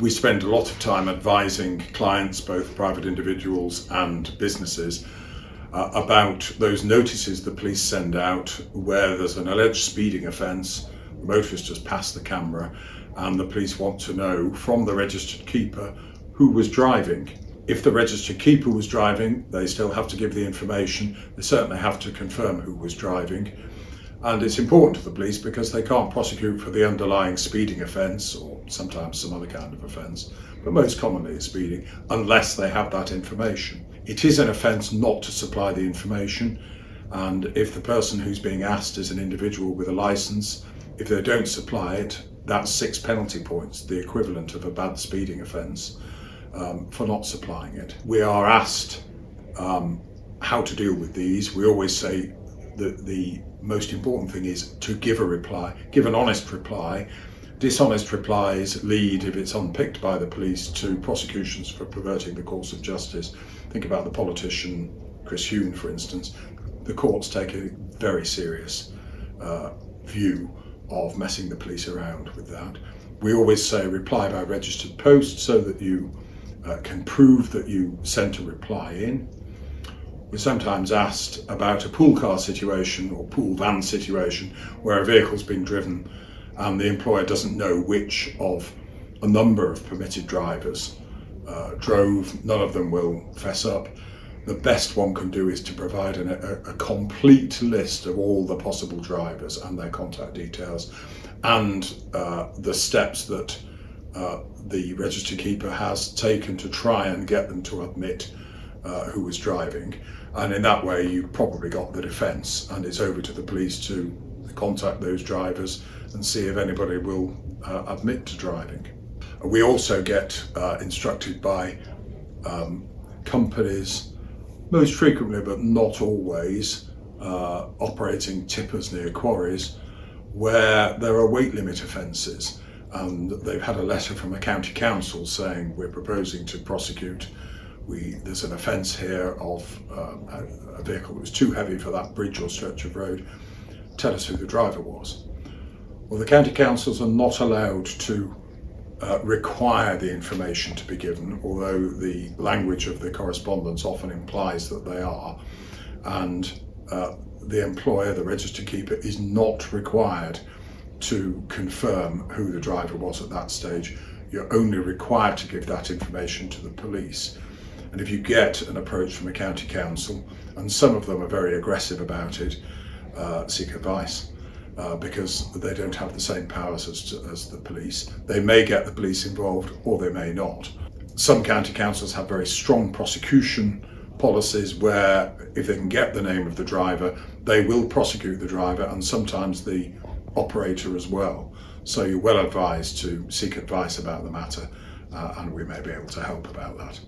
We spend a lot of time advising clients, both private individuals and businesses, about those notices the police send out where there's an alleged speeding offence, the motorist has passed the camera, and the police want to know from the registered keeper who was driving. If the registered keeper was driving, they still have to give the information. They certainly have to confirm who was driving. And it's important to the police because they can't prosecute for the underlying speeding offence, or sometimes some other kind of offence, but most commonly it's speeding, unless they have that information. It is an offence not to supply the information, and if the person who's being asked is an individual with a licence, if they don't supply it, that's 6 penalty points, the equivalent of a bad speeding offence, for not supplying it. We are asked how to deal with these. We always say that the most important thing is to give a reply, give an honest reply. Dishonest replies lead, if it's unpicked by the police, to prosecutions for perverting the course of justice. Think about the politician Chris Huhne, for instance. The courts take a very serious view of messing the police around with that. We always say reply by registered post so that you can prove that you sent a reply in. We're sometimes asked about a pool car situation or pool van situation where a vehicle's been driven and the employer doesn't know which of a number of permitted drivers drove. None of them will fess up. The best one can do is to provide a complete list of all the possible drivers and their contact details, and the steps that the registered keeper has taken to try and get them to admit who was driving. And in that way you probably got the defence, and it's over to the police to contact those drivers and see if anybody will admit to driving. We also get instructed by companies, most frequently but not always, operating tippers near quarries, where there are weight limit offences, and they've had a letter from a county council saying we're proposing to prosecute. There's an offence here of a vehicle that was too heavy for that bridge or stretch of road. Tell us who the driver was. Well, the county councils are not allowed to require the information to be given, although the language of the correspondence often implies that they are. And the employer, the registered keeper, is not required to confirm who the driver was at that stage. You're only required to give that information to the police. And if you get an approach from a county council, and some of them are very aggressive about it, seek advice, because they don't have the same powers as the police. They may get the police involved or they may not. Some county councils have very strong prosecution policies where if they can get the name of the driver, they will prosecute the driver, and sometimes the operator as well. So you're well advised to seek advice about the matter, and we may be able to help about that.